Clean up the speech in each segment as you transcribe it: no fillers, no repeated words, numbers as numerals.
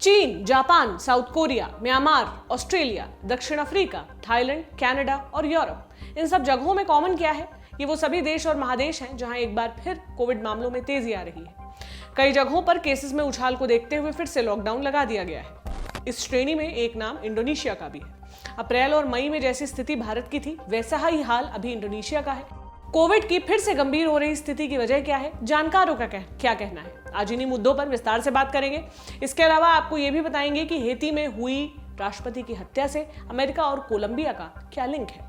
चीन, Japan, south Korea, Myanmar, Australia, दक्षिण Africa, Thailand, Canada और यूरोप, इन सब जगहों में कॉमन क्या है? ये वो सभी देश और महादेश हैं जहां एक बार फिर कोविड मामलों में तेजी आ रही है। कई जगहों पर केसेस में उछाल को देखते हुए फिर से लॉकडाउन लगा दिया गया है। इस श्रेणी में एक नाम इंडोनेशिया का भी है। अप्रैल और मई में जैसी स्थिति भारत की थी, वैसा ही हाल अभी इंडोनेशिया का है। कोविड की फिर से गंभीर हो रही स्थिति की वजह क्या है, जानकारों का क्या कहना है, आज इन्हीं मुद्दों पर विस्तार से बात करेंगे। इसके अलावा आपको ये भी बताएंगे कि हेती में हुई राष्ट्रपति की हत्या से अमेरिका और कोलंबिया का क्या लिंक है।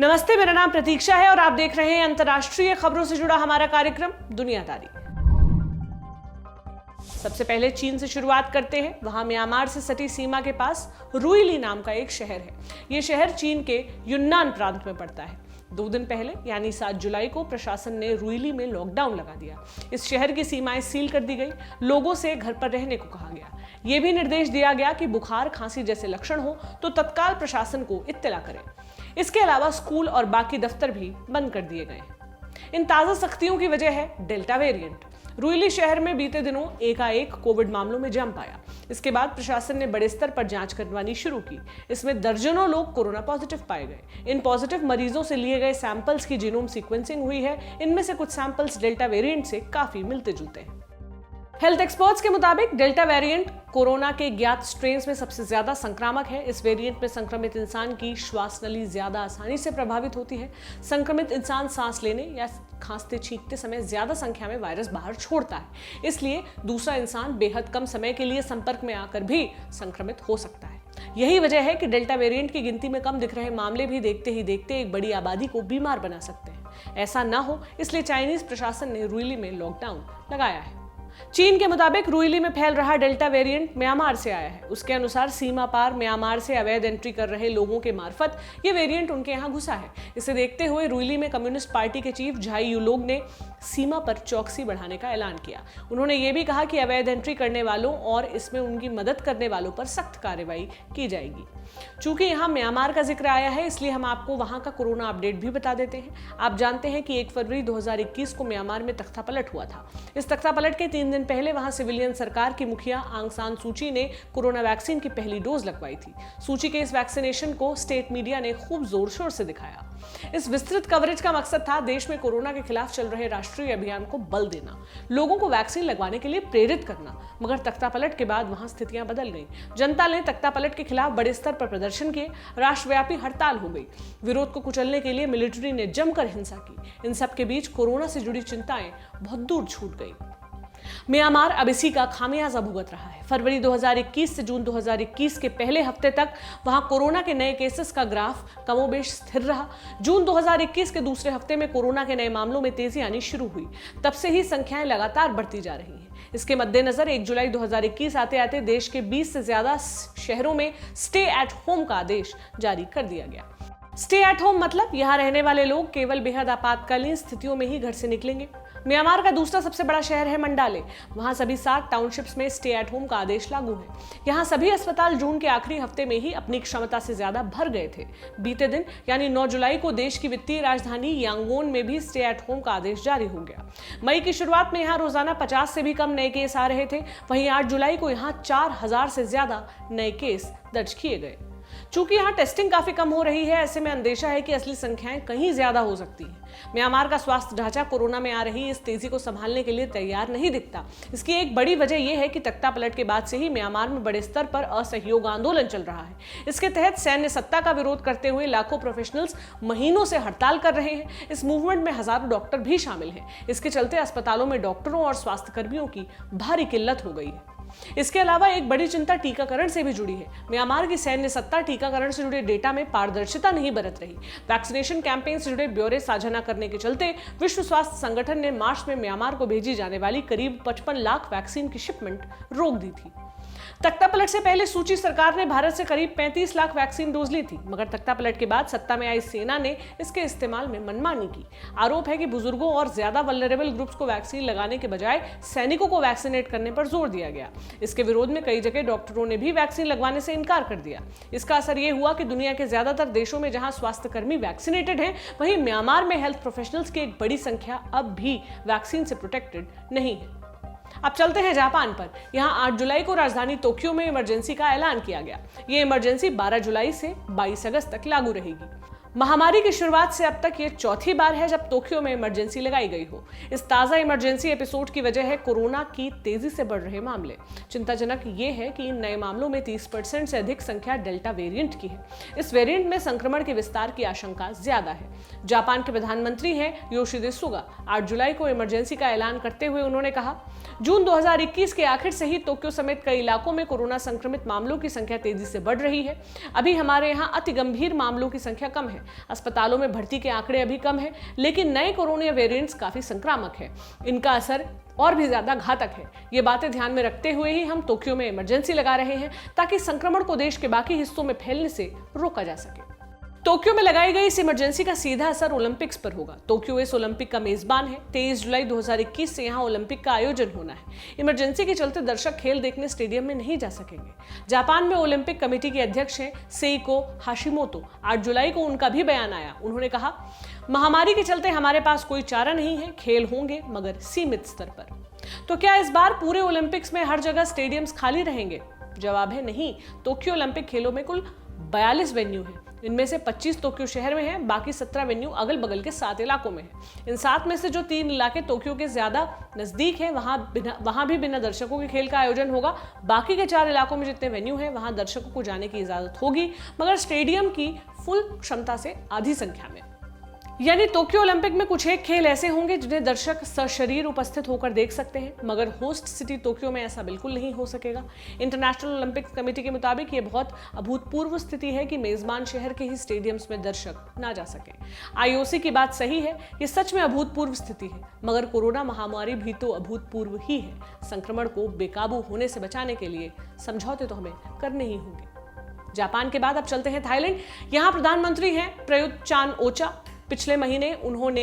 नमस्ते, मेरा नाम प्रतीक्षा है और आप देख रहे हैं अंतर्राष्ट्रीय खबरों से जुड़ा हमारा कार्यक्रम दुनियादारी। सबसे पहले चीन से शुरुआत करते हैं। वहां म्यांमार से सटी सीमा के पास रुइली नाम का एक शहर है। यह शहर चीन के युन्नान प्रांत में पड़ता है। 2 दिन पहले यानी 7 जुलाई को प्रशासन ने रुइली में लॉकडाउन लगा दिया। इस शहर की सीमाएं सील कर दी गई। लोगों से घर पर रहने को कहा गया। यह भी निर्देश दिया गया कि बुखार, खांसी जैसे लक्षण हो तो तत्काल प्रशासन को इत्तला करें। इसके अलावा स्कूल और बाकी दफ्तर भी बंद कर दिए गए। इन ताजा सख्तियों की वजह है डेल्टा वेरिएंट। रुइली शहर में बीते दिनों एकाएक कोविड मामलों में जंप आया। इसके बाद प्रशासन ने बड़े स्तर पर जांच करवानी शुरू की। इसमें दर्जनों लोग कोरोना पॉजिटिव पाए गए। इन पॉजिटिव मरीजों से लिए गए सैंपल्स की जीनोम सीक्वेंसिंग हुई है। इनमें से कुछ सैंपल्स डेल्टा वेरिएंट से काफी मिलते जुलते हैं। हेल्थ एक्सपर्ट्स के मुताबिक डेल्टा वेरिएंट कोरोना के ज्ञात स्ट्रेन्स में सबसे ज्यादा संक्रामक है। इस वेरिएंट में संक्रमित इंसान की श्वास नली ज्यादा आसानी से प्रभावित होती है। संक्रमित इंसान सांस लेने या खांसते छींकते समय ज्यादा संख्या में वायरस बाहर छोड़ता है, इसलिए दूसरा इंसान बेहद कम समय के लिए संपर्क में आकर भी संक्रमित हो सकता है। यही वजह है कि डेल्टा वेरिएंट की गिनती में कम दिख रहे मामले भी देखते ही देखते एक बड़ी आबादी को बीमार बना सकते हैं। ऐसा ना हो, इसलिए चाइनीज प्रशासन ने रुइली में लॉकडाउन लगाया है। चीन के मुताबिक रुइली में फैल रहा डेल्टा वेरिएंट म्यांमार से आया है। उसके अनुसार सीमा पार म्यांमार से अवैध एंट्री कर रहे लोगों के मार्फत ये वेरिएंट उनके यहाँ घुसा है। इसे देखते हुए रुइली में कम्युनिस्ट पार्टी के चीफ झाई युलोग ने सीमा पर चौकसी बढ़ाने का ऐलान किया। उन्होंने ये भी कहा कि अवैध एंट्री करने वालों और इसमें उनकी मदद करने वालों पर सख्त कार्रवाई की जाएगी। चूंकि यहाँ म्यांमार का जिक्र आया है, इसलिए हम आपको वहां का कोरोना अपडेट भी बता देते हैं। आप जानते हैं कि 1 फरवरी 2021 को म्यांमार में तख्तापलट हुआ था। इस तख्तापलट के 3 दिन पहले वहां सिविलियन सरकार की मुखिया आंग सान सूची ने कोरोना वैक्सीन की पहली डोज लगवाई थी। सूची के इस वैक्सीनेशन को स्टेट मीडिया ने खूब जोर शोर से दिखाया। इस विस्तृत कवरेज का मकसद था देश में कोरोना के खिलाफ चल रहे राष्ट्रीय अभियान को बल देना, लोगों को वैक्सीन लगवाने के लिए प्रेरित करना। मगर तख्तापलट के बाद वहां स्थितियां बदल गईं। जनता ने तख्तापलट के खिलाफ बड़े स्तर पर प्रदर्शन किए। राष्ट्रव्यापी हड़ताल हो गई। विरोध को कुचलने के लिए मिलिट्री ने जमकर हिंसा की। इन सब के बीच कोरोना से जुड़ी चिंताएं बहुत दूर छूट गई। म्यांमार अब इसी का खामियाजा भुगत रहा है। फरवरी 2021 से जून 2021 के पहले हफ्ते तक वहां कोरोना के नए केसेस का ग्राफ कमोबेश स्थिर रहा। जून 2021 के दूसरे हफ्ते में कोरोना के नए मामलों में तेजी आनी शुरू हुई। तब से ही संख्याएं लगातार बढ़ती जा रही हैं। इसके मद्देनजर 1 जुलाई 2021 आते आते देश के 20 से ज्यादा शहरों में स्टे एट होम का आदेश जारी कर दिया गया। स्टे एट होम मतलब यहाँ रहने वाले लोग केवल बेहद आपातकालीन स्थितियों में ही घर से निकलेंगे। म्यांमार का दूसरा सबसे बड़ा शहर है मंडाले। वहां सभी 7 टाउनशिप्स में स्टे एट होम का आदेश लागू है। यहाँ सभी अस्पताल जून के आखिरी हफ्ते में ही अपनी क्षमता से ज्यादा भर गए थे। बीते दिन यानी 9 जुलाई को देश की वित्तीय राजधानी यांगोन में भी स्टे एट होम का आदेश जारी हो गया। मई की शुरुआत में यहाँ रोजाना 50 से भी कम नए केस आ रहे थे। वहीं 8 जुलाई को यहाँ 4000 से ज्यादा नए केस दर्ज किए गए। चूंकि यहाँ टेस्टिंग काफी कम हो रही है, ऐसे में अंदेशा है कि असली संख्याएं कहीं ज्यादा हो सकती हैं। म्यांमार का स्वास्थ्य ढांचा कोरोना में आ रही इस तेजी को संभालने के लिए तैयार नहीं दिखता। इसकी एक बड़ी वजह यह है कि तख्तापलट के बाद से ही म्यांमार में बड़े स्तर पर असहयोग आंदोलन चल रहा है। इसके तहत सैन्य सत्ता का विरोध करते हुए लाखों प्रोफेशनल्स महीनों से हड़ताल कर रहे हैं। इस मूवमेंट में हजारों डॉक्टर भी शामिल हैं। इसके चलते अस्पतालों में डॉक्टरों और स्वास्थ्य कर्मियों की भारी किल्लत हो गई है। इसके अलावा एक बड़ी चिंता टीकाकरण से भी जुड़ी है। म्यांमार की सैन्य सत्ता टीकाकरण से जुड़े डेटा में पारदर्शिता नहीं बरत रही। वैक्सीनेशन कैंपेन से जुड़े ब्यौरे साझा न करने के चलते विश्व स्वास्थ्य संगठन ने मार्च में म्यांमार को भेजी जाने वाली करीब 55 लाख वैक्सीन की शिपमेंट रोक दी थी। तख्तापलट से पहले सूची सरकार ने भारत से करीब 35 लाख वैक्सीन डोज ली थी, मगर तख्तापलट के बाद सत्ता में आई सेना ने इसके इस्तेमाल में मनमानी की। आरोप है कि बुजुर्गों और ज्यादा वल्नरेबल ग्रुप्स को वैक्सीन लगाने के बजाय सैनिकों को वैक्सीनेट करने पर जोर दिया गया। इसके विरोध में कई जगह डॉक्टरों ने भी वैक्सीन लगवाने से इनकार कर दिया। इसका असर यह हुआ कि दुनिया के ज्यादातर देशों में जहां स्वास्थ्यकर्मी वैक्सीनेटेड हैं, वहीं म्यांमार में हेल्थ प्रोफेशनल्स की एक बड़ी संख्या अब भी वैक्सीन से प्रोटेक्टेड नहीं है। अब चलते हैं जापान पर। यहाँ 8 जुलाई को राजधानी टोक्यो में इमरजेंसी का ऐलान किया गया। ये इमरजेंसी 12 जुलाई से 22 अगस्त तक लागू रहेगी। महामारी की शुरुआत से अब तक ये चौथी बार है जब टोक्यो में इमरजेंसी लगाई गई हो। इस ताजा इमरजेंसी एपिसोड की वजह है कोरोना की तेजी से बढ़ रहे मामले। चिंताजनक ये है कि इन नए मामलों में 30% से अधिक संख्या डेल्टा वेरिएंट की है। इस वेरिएंट में संक्रमण के विस्तार की आशंका ज्यादा है। जापान के प्रधानमंत्री हैं योशिहिदे सुगा। 8 जुलाई को इमरजेंसी का ऐलान करते हुए उन्होंने कहा, जून 2021 के आखिर से ही टोक्यो समेत कई इलाकों में कोरोना संक्रमित मामलों की संख्या तेजी से बढ़ रही है। अभी हमारे यहाँ अति गंभीर मामलों की संख्या कम है, अस्पतालों में भर्ती के आंकड़े अभी कम है, लेकिन नए कोरोना वेरिएंट्स काफी संक्रामक है। इनका असर और भी ज्यादा घातक है। ये बातें ध्यान में रखते हुए ही हम टोक्यो में इमरजेंसी लगा रहे हैं ताकि संक्रमण को देश के बाकी हिस्सों में फैलने से रोका जा सके। टोक्यो में लगाई गई इस इमरजेंसी का सीधा असर ओलंपिक्स पर होगा। टोक्यो इस ओलंपिक का मेजबान है। 23 जुलाई 2021 से यहाँ ओलंपिक का आयोजन होना है। इमरजेंसी के चलते दर्शक खेल देखने स्टेडियम में नहीं जा सकेंगे। जापान में ओलंपिक कमेटी के अध्यक्ष हैं सेइको हाशिमोतो। 8 जुलाई को उनका भी बयान आया। उन्होंने कहा, महामारी के चलते हमारे पास कोई चारा नहीं है, खेल होंगे मगर सीमित स्तर पर। तो क्या इस बार पूरे ओलंपिक्स में हर जगह स्टेडियम्स खाली रहेंगे? जवाब है नहीं। टोक्यो ओलंपिक खेलों में कुल 42 वेन्यू है। इनमें से 25 टोक्यो शहर में हैं, बाकी 17 वेन्यू अगल बगल के 7 इलाकों में हैं। इन 7 में से जो 3 इलाके टोक्यो के ज्यादा नजदीक है वहां भी बिना दर्शकों के खेल का आयोजन होगा। बाकी के 4 इलाकों में जितने वेन्यू हैं वहां दर्शकों को जाने की इजाजत होगी, मगर स्टेडियम की फुल क्षमता से आधी संख्या में। यानी टोक्यो ओलंपिक में कुछ एक खेल ऐसे होंगे जिन्हें दर्शक सशरीर उपस्थित होकर देख सकते हैं, मगर होस्ट सिटी टोक्यो में ऐसा बिल्कुल नहीं हो सकेगा। इंटरनेशनल ओलंपिक कमेटी के मुताबिक ये बहुत अभूतपूर्व स्थिति है कि मेजबान शहर के ही स्टेडियम्स में दर्शक ना जा सके। आईओसी की बात सही है, ये सच में अभूतपूर्व स्थिति है, मगर कोरोना महामारी भी तो अभूतपूर्व ही है। संक्रमण को बेकाबू होने से बचाने के लिए समझौते तो हमें करने ही होंगे। जापान के बाद अब चलते हैं थाईलैंड। यहाँ प्रधानमंत्री हैं प्रयुत चान ओचा। पिछले महीने उन्होंने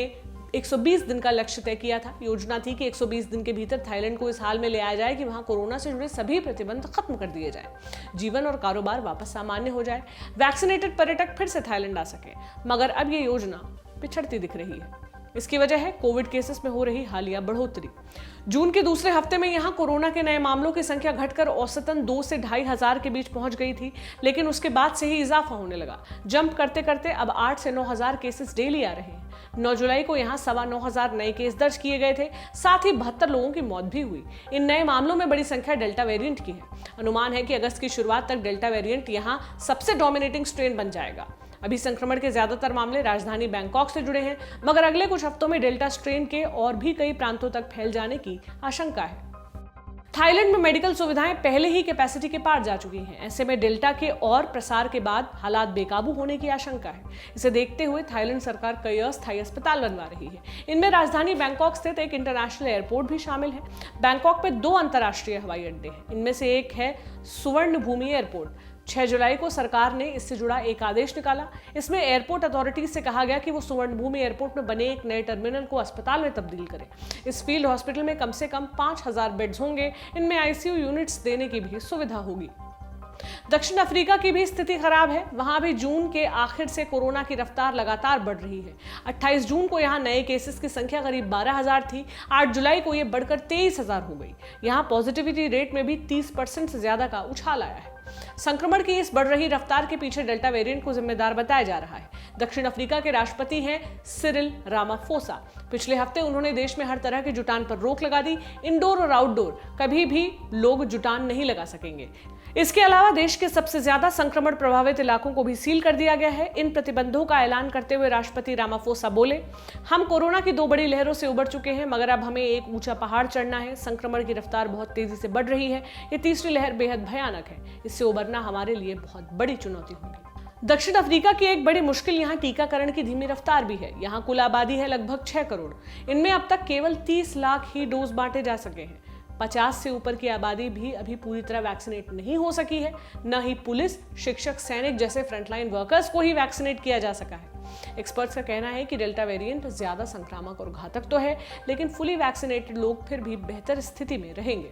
120 दिन का लक्ष्य तय किया था। योजना थी कि 120 दिन के भीतर थाईलैंड को इस हाल में ले आया जाए कि वहां कोरोना से जुड़े सभी प्रतिबंध खत्म कर दिए जाए, जीवन और कारोबार वापस सामान्य हो जाए, वैक्सीनेटेड पर्यटक फिर से थाईलैंड आ सके। मगर अब ये योजना पिछड़ती दिख रही है। इसकी वजह है कोविड केसेस में हो रही हालिया बढ़ोतरी। जून के दूसरे हफ्ते में यहां कोरोना के नए मामलों की संख्या घटकर औसतन 2 से 2.5 हजार के बीच पहुंच गई थी, लेकिन उसके बाद से ही इजाफा होने लगा। जंप करते करते अब 8 से 9 हजार केसेस डेली आ रहे हैं। 9 जुलाई को यहां 9.25 हजार नए केस दर्ज किए गए थे, साथ ही 72 लोगों की मौत भी हुई। इन नए मामलों में बड़ी संख्या डेल्टा वेरिएंट की है। अनुमान है कि अगस्त की शुरुआत तक डेल्टा वेरिएंट यहां सबसे डोमिनेटिंग स्ट्रेन बन जाएगा। अभी संक्रमण के ज्यादातर मामले राजधानी बैंकॉक से जुड़े हैं, मगर अगले कुछ हफ्तों में डेल्टा स्ट्रेन के और भी कई प्रांतों तक फैल जाने की आशंका है। थाईलैंड में मेडिकल सुविधाएं पहले ही कैपेसिटी के पार जा चुकी हैं। ऐसे में डेल्टा के और प्रसार के बाद हालात बेकाबू होने की आशंका है। इसे देखते हुए थाईलैंड सरकार कई अस्थायी अस्पताल बनवा रही है। इनमें राजधानी बैंकॉक स्थित एक इंटरनेशनल एयरपोर्ट भी शामिल है। बैंकॉक में 2 अंतर्राष्ट्रीय हवाई अड्डे हैं। इनमें से एक है सुवर्ण भूमि एयरपोर्ट। 6 जुलाई को सरकार ने इससे जुड़ा एक आदेश निकाला। इसमें एयरपोर्ट अथॉरिटीज से कहा गया कि वो सुवर्ण भूमि एयरपोर्ट में बने एक नए टर्मिनल को अस्पताल में तब्दील करें। इस फील्ड हॉस्पिटल में कम से कम 5000 बेड्स होंगे। इनमें आईसीयू यूनिट्स देने की भी सुविधा होगी। दक्षिण अफ्रीका की भी स्थिति खराब है। वहां भी जून के आखिर से कोरोना की रफ्तार लगातार बढ़ रही है। 28 जून को यहां नए केसेस की संख्या करीब 12,000 थी। 8 जुलाई को यह बढ़कर 23,000 हो गई। यहां पॉजिटिविटी रेट में भी 30% से ज्यादा का उछाल आया है। संक्रमण की इस बढ़ रही रफ्तार के पीछे डेल्टा वेरिएंट को जिम्मेदार बताया जा रहा है। दक्षिण अफ्रीका के राष्ट्रपति हैं सिरिल रामाफोसा। पिछले हफ्ते उन्होंने देश में हर तरह के जुटान पर रोक लगा दी। इंडोर और आउटडोर कभी भी लोग जुटान नहीं लगा सकेंगे। इसके अलावा देश के सबसे ज्यादा संक्रमण प्रभावित इलाकों को भी सील कर दिया गया है। इन प्रतिबंधों का ऐलान करते हुए राष्ट्रपति रामाफोसा बोले, हम कोरोना की 2 बड़ी लहरों से उबर चुके हैं, मगर अब हमें एक ऊंचा पहाड़ चढ़ना है। संक्रमण की रफ्तार बहुत तेजी से बढ़ रही है। ये तीसरी लहर बेहद भयानक है। इससे उबरना हमारे लिए बहुत बड़ी चुनौती होगी। दक्षिण अफ्रीका की एक बड़ी मुश्किल यहाँ टीकाकरण की धीमी रफ्तार भी है। यहाँ कुल आबादी है लगभग 6 करोड़। इनमें अब तक केवल 30 लाख ही डोज बांटे जा सके हैं। 50 से ऊपर की आबादी भी अभी पूरी तरह वैक्सीनेट नहीं हो सकी है। न ही पुलिस, शिक्षक, सैनिक जैसे फ्रंटलाइन वर्कर्स को ही वैक्सीनेट किया जा सका है। एक्सपर्ट्स का कहना है कि डेल्टा वेरिएंट ज्यादा संक्रामक और घातक तो है, लेकिन फुली वैक्सीनेटेड लोग फिर भी बेहतर स्थिति में रहेंगे।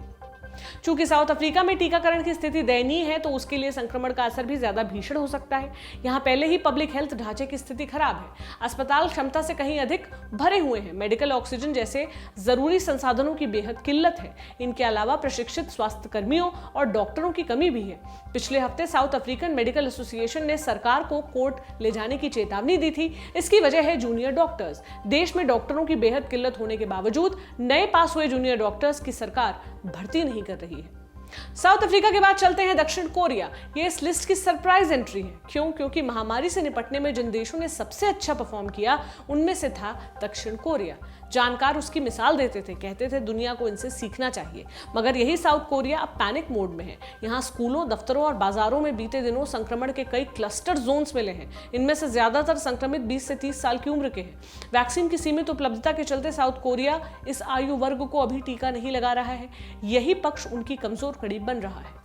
चूंकि साउथ अफ्रीका में टीकाकरण की स्थिति दयनीय है, तो उसके लिए संक्रमण का असर भी ज्यादा भीषण हो सकता है। यहाँ पहले ही पब्लिक हेल्थ ढांचे की स्थिति खराब है, अस्पताल क्षमता से कहीं अधिक भरे हुए हैं, मेडिकल ऑक्सीजन जैसे जरूरी संसाधनों की बेहद किल्लत है। इनके अलावा प्रशिक्षित स्वास्थ्य कर्मियों और डॉक्टरों की कमी भी है। पिछले हफ्ते साउथ अफ्रीकन मेडिकल एसोसिएशन ने सरकार को कोर्ट ले जाने की चेतावनी दी थी। इसकी वजह है जूनियर डॉक्टर्स। देश में डॉक्टरों की बेहद किल्लत होने के बावजूद नए पास हुए जूनियर डॉक्टर्स की सरकार भर्ती नहीं कर रही है। साउथ अफ्रीका के बाद चलते हैं दक्षिण कोरिया। ये इस लिस्ट की सरप्राइज एंट्री है। क्यों? क्योंकि महामारी से निपटने में जिन देशों ने सबसे अच्छा परफॉर्म किया, उनमें से था दक्षिण कोरिया। जानकार उसकी मिसाल देते थे, कहते थे दुनिया को इनसे सीखना चाहिए। मगर यही साउथ कोरिया अब पैनिक मोड में है। यहाँ स्कूलों, दफ्तरों और बाजारों में बीते दिनों संक्रमण के कई क्लस्टर जोन्स मिले हैं। इनमें से ज्यादातर संक्रमित 20 से 30 साल की उम्र के हैं। वैक्सीन की सीमित उपलब्धता के चलते साउथ कोरिया इस आयु वर्ग को अभी टीका नहीं लगा रहा है। यही पक्ष उनकी कमजोर कड़ी बन रहा है।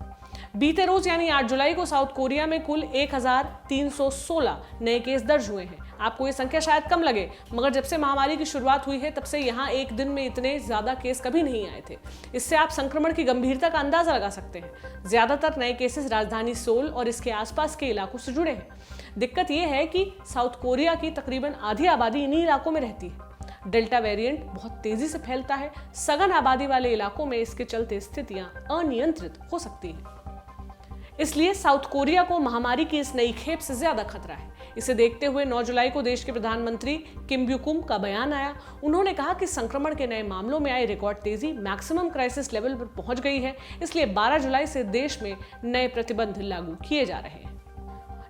बीते रोज यानी 8 जुलाई को साउथ कोरिया में कुल 1316 नए केस दर्ज हुए हैं। आपको ये संख्या शायद कम लगे, मगर जब से महामारी की शुरुआत हुई है, तब से यहाँ एक दिन में इतने ज्यादा केस कभी नहीं आए थे। इससे आप संक्रमण की गंभीरता का अंदाजा लगा सकते हैं। ज्यादातर नए केसेस राजधानी सोल और इसके आसपास के इलाकों से जुड़े हैं। दिक्कत यह है कि साउथ कोरिया की तकरीबन आधी आबादी इन्हीं इलाकों में रहती है। डेल्टा वेरिएंट बहुत तेजी से फैलता है। सघन आबादी वाले इलाकों में इसके चलते स्थितियां अनियंत्रित हो सकती हैं। इसलिए साउथ कोरिया को महामारी की इस नई खेप से ज्यादा खतरा है। इसे देखते हुए 9 जुलाई को देश के प्रधानमंत्री किम ब्युकुम का बयान आया। उन्होंने कहा कि संक्रमण के नए मामलों में आई रिकॉर्ड तेजी मैक्सिमम क्राइसिस लेवल पर पहुंच गई है। इसलिए 12 जुलाई से देश में नए प्रतिबंध लागू किए जा रहे हैं।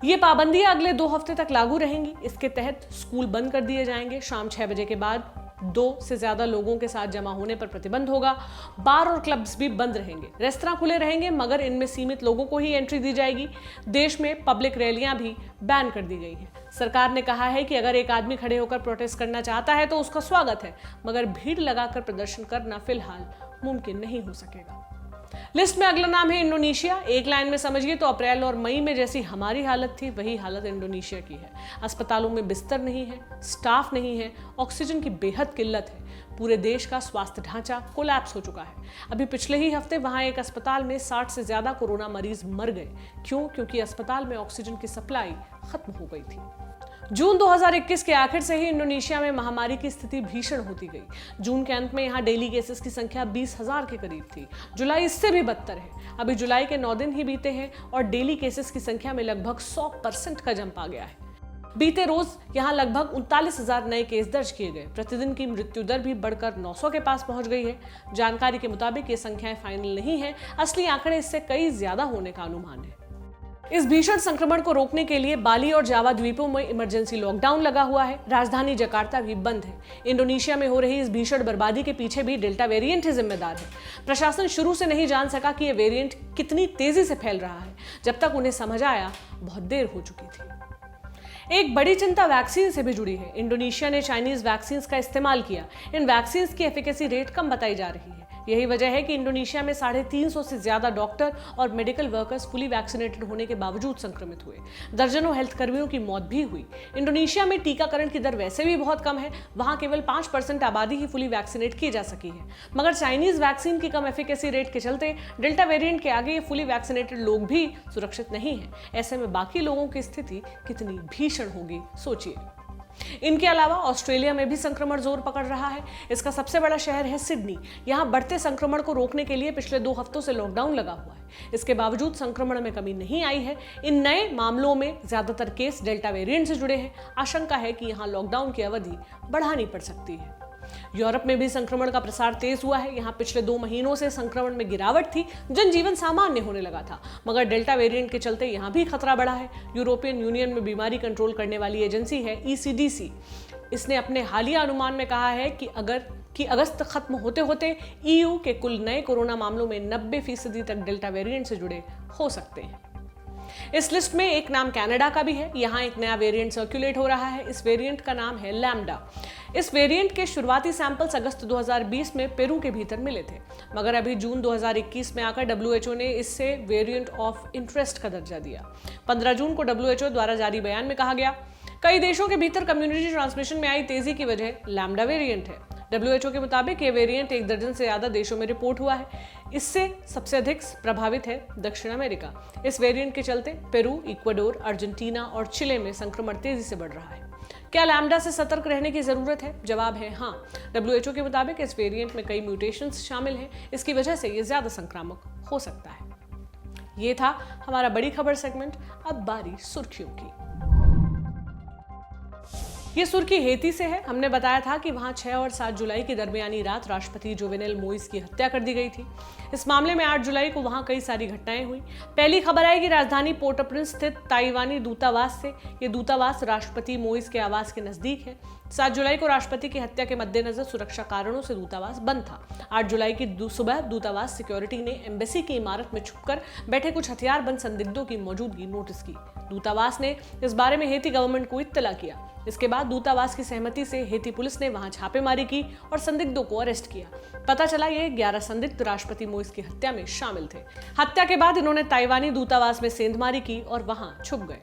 ये पाबंदियां अगले 2 हफ्ते तक लागू रहेंगी। इसके तहत स्कूल बंद कर दिए जाएंगे। शाम 6 बजे के बाद 2 से ज्यादा लोगों के साथ जमा होने पर प्रतिबंध होगा। बार और क्लब्स भी बंद रहेंगे। रेस्तरां खुले रहेंगे, मगर इनमें सीमित लोगों को ही एंट्री दी जाएगी। देश में पब्लिक रैलियां भी बैन कर दी गई है। सरकार ने कहा है कि अगर एक आदमी खड़े होकर प्रोटेस्ट करना चाहता है तो उसका स्वागत है, मगर भीड़ लगाकर प्रदर्शन करना फिलहाल मुमकिन नहीं हो सकेगा। लिस्ट में अगला नाम है इंडोनेशिया। एक लाइन में समझिए तो अप्रैल और मई में जैसी हमारी हालत थी, वही हालत इंडोनेशिया की है। अस्पतालों में बिस्तर नहीं है, स्टाफ नहीं है, ऑक्सीजन की बेहद किल्लत है। पूरे देश का स्वास्थ्य ढांचा कोलैप्स हो चुका है। अभी पिछले ही हफ्ते वहां एक अस्पताल में 60 से ज्यादा कोरोना मरीज मर गए। क्यों? क्योंकि अस्पताल में ऑक्सीजन की सप्लाई खत्म हो गई थी। जून 2021 के आखिर से ही इंडोनेशिया में महामारी की स्थिति भीषण होती गई। जून के अंत में यहाँ डेली केसेस की संख्या 20,000 के करीब थी। जुलाई इससे भी बदतर है। अभी जुलाई के 9 दिन ही बीते हैं और डेली केसेस की संख्या में लगभग 100% का जंप आ गया है। बीते रोज यहाँ लगभग 39,000 नए केस दर्ज किए गए। प्रतिदिन की मृत्यु दर भी बढ़कर 900 के पास पहुंच गई है। जानकारी के मुताबिक ये संख्याएं फाइनल नहीं है, असली आंकड़े इससे कई ज्यादा होने का अनुमान है। इस भीषण संक्रमण को रोकने के लिए बाली और जावा द्वीपों में इमरजेंसी लॉकडाउन लगा हुआ है। राजधानी जकार्ता भी बंद है। इंडोनेशिया में हो रही इस भीषण बर्बादी के पीछे भी डेल्टा वेरिएंट ही जिम्मेदार है। प्रशासन शुरू से नहीं जान सका कि यह वेरिएंट कितनी तेजी से फैल रहा है। जब तक उन्हें समझ आया, बहुत देर हो चुकी थी। एक बड़ी चिंता वैक्सीन से भी जुड़ी है। इंडोनेशिया ने चाइनीज वैक्सीन का इस्तेमाल किया। इन वैक्सीन की एफिकेसी रेट कम बताई जा रही है। यही वजह है कि इंडोनेशिया में 350 से ज्यादा डॉक्टर और मेडिकल वर्कर्स फुली वैक्सीनेटेड होने के बावजूद संक्रमित हुए। दर्जनों हेल्थ कर्मियों की मौत भी हुई। इंडोनेशिया में टीकाकरण की दर वैसे भी बहुत कम है। वहां केवल 5% आबादी ही फुली वैक्सीनेट की जा सकी है। मगर चाइनीज वैक्सीन की कम एफिकेसी रेट के चलते डेल्टा वेरिएंट के आगे ये फुली वैक्सीनेटेड लोग भी सुरक्षित नहीं है। ऐसे में बाकी लोगों की स्थिति कितनी भीषण होगी, सोचिए। इनके अलावा ऑस्ट्रेलिया में भी संक्रमण जोर पकड़ रहा है। इसका सबसे बड़ा शहर है सिडनी। यहाँ बढ़ते संक्रमण को रोकने के लिए पिछले 2 हफ्तों से लॉकडाउन लगा हुआ है। इसके बावजूद संक्रमण में कमी नहीं आई है। इन नए मामलों में ज्यादातर केस डेल्टा वेरिएंट से जुड़े हैं। आशंका है कि यहाँ लॉकडाउन की अवधि बढ़ानी पड़ सकती है। यूरोप में भी संक्रमण का प्रसार तेज हुआ है। यहाँ पिछले 2 महीनों से संक्रमण में गिरावट थी। जनजीवन सामान्य होने लगा था, मगर डेल्टा वेरिएंट के चलते यहाँ भी खतरा बढ़ा है। यूरोपियन यूनियन में बीमारी कंट्रोल करने वाली एजेंसी है ECDC। इसने अपने हालिया अनुमान में कहा है कि अगस्त खत्म होते होते EU के कुल नए कोरोना मामलों में 90% तक डेल्टा वेरिएंट से जुड़े हो सकते हैं। इस लिस्ट में एक नाम कनाडा का भी है। यहाँ एक नया वेरिएंट सर्कुलेट हो रहा है। इस वेरिएंट का नाम है लैम्डा। इस वेरिएंट के शुरुआती सैंपल्स अगस्त 2020 में पेरू के भीतर मिले थे, मगर अभी जून 2021 में आकर WHO ने इससे वेरिएंट ऑफ इंटरेस्ट का दर्जा दिया। 15 जून को WHO द्वारा जारी बयान में कहा गया, कई देशों के भीतर कम्युनिटी ट्रांसमिशन में आई तेजी की वजह लैम्डा वेरिएंट है। WHO के मुताबिक ये वेरिएंट 1 दर्जन से ज्यादा देशों में रिपोर्ट हुआ है। इससे सबसे अधिक प्रभावित है दक्षिण अमेरिका। इस वेरिएंट के चलते पेरू, इक्वाडोर, अर्जेंटीना और चिले में संक्रमण तेजी से बढ़ रहा है। क्या लैम्डा से सतर्क रहने की जरूरत है? जवाब है हाँ। WHO के मुताबिक इस वेरिएंट में कई म्यूटेशंस शामिल हैं। इसकी वजह से ये ज्यादा संक्रामक हो सकता है। ये था हमारा बड़ी खबर सेगमेंट। अब बारी सुर्खियों की। ये सुर्खी हेती से है। हमने बताया था कि वहां 6 और 7 जुलाई की दरमियानी रात राष्ट्रपति जोवेनेल मोइस की हत्या कर दी गई थी। इस मामले में 8 जुलाई को वहां कई सारी घटनाएं हुई। पहली खबर आई कि राजधानी पोर्ट ऑ प्रिंस स्थित ताइवानी दूतावास से। ये दूतावास राष्ट्रपति मोइस के आवास के नजदीक है। 7 जुलाई को राष्ट्रपति की हत्या के मद्देनजर सुरक्षा कारणों से दूतावास बंद था। 8 जुलाई की सुबह दूतावास सिक्योरिटी ने एम्बेसी की इमारत में छुपकर बैठे कुछ हथियारबंद संदिग्धों की मौजूदगी नोटिस की। दूतावास ने इस बारे में हेती गवर्नमेंट को इत्तला किया। इसके बाद दूतावास की सहमति से हेती पुलिस ने वहां छापेमारी की और संदिग्धों को अरेस्ट किया। पता चला ये 11 संदिग्ध राष्ट्रपति मोइस की हत्या में शामिल थे। हत्या के बाद इन्होंने ताइवानी दूतावास में सेंधमारी की और वहां छुप गए।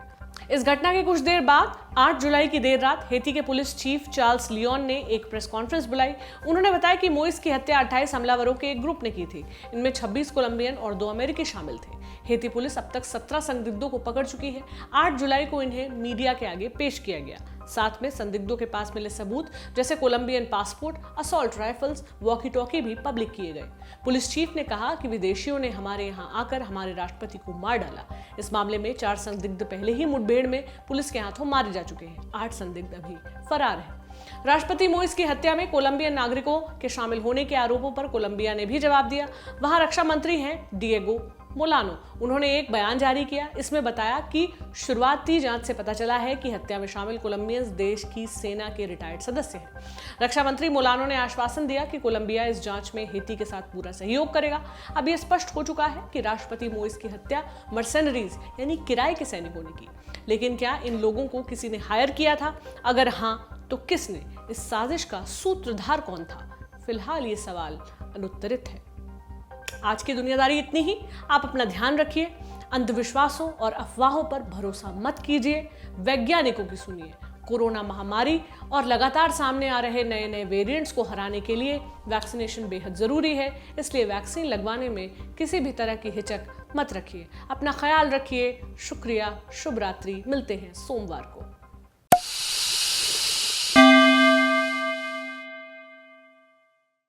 इस घटना के कुछ देर बाद 8 जुलाई की देर रात हेती के पुलिस चीफ चार्ल्स लियोन ने एक प्रेस कॉन्फ्रेंस बुलाई। उन्होंने बताया कि मोइस की हत्या 28 हमलावरों के एक ग्रुप ने की थी। इनमें 26 कोलंबियन और 2 अमेरिकी शामिल थे। हेती पुलिस अब तक 17 संदिग्धों को पकड़ चुकी है। 8 जुलाई को इन्हें मीडिया के आगे पेश किया गया। साथ में संदिग्धों के पास मिले सबूत जैसे Colombian passport, assault rifles, walkie talkie भी पब्लिक किए गए। पुलिस चीफ ने कहा कि विदेशियों ने हमारे यहाँ आकर हमारे राष्ट्रपति को मार डाला। इस मामले में 4 संदिग्ध पहले ही मुठभेड़ में पुलिस के हाथों मारे जा चुके हैं। 8 संदिग्ध अभी फरार हैं। राष्ट्रपति मोइस की हत्या में कोलंबियन नागरिकों के शामिल होने के आरोपों पर कोलंबिया ने भी जवाब दिया। वहां रक्षा मंत्री हैं डिएगो मोलानो। उन्होंने एक बयान जारी किया। इसमें बताया कि शुरुआती जांच से पता चला है कि हत्या में शामिल कोलंबियंस देश की सेना के रिटायर्ड सदस्य हैं। रक्षा मंत्री मोलानो ने आश्वासन दिया कि कोलंबिया इस जांच में हेती के साथ पूरा सहयोग करेगा। अब यह स्पष्ट हो चुका है कि राष्ट्रपति मोइस की हत्या मर्सेनरीज यानी किराए के सैनिकों ने की। लेकिन क्या इन लोगों को किसी ने हायर किया था? अगर हाँ, तो किसने? इस साजिश का सूत्रधार कौन था? फिलहाल ये सवाल अनुत्तरित है। आज की दुनियादारी इतनी ही। आप अपना ध्यान रखिए। अंधविश्वासों और अफवाहों पर भरोसा मत कीजिए। वैज्ञानिकों की सुनिए। कोरोना महामारी और लगातार सामने आ रहे नए नए वेरिएंट्स को हराने के लिए वैक्सीनेशन बेहद जरूरी है। इसलिए वैक्सीन लगवाने में किसी भी तरह की हिचक मत रखिए। अपना ख्याल रखिए। शुक्रिया। शुभ रात्रि। मिलते हैं सोमवार को।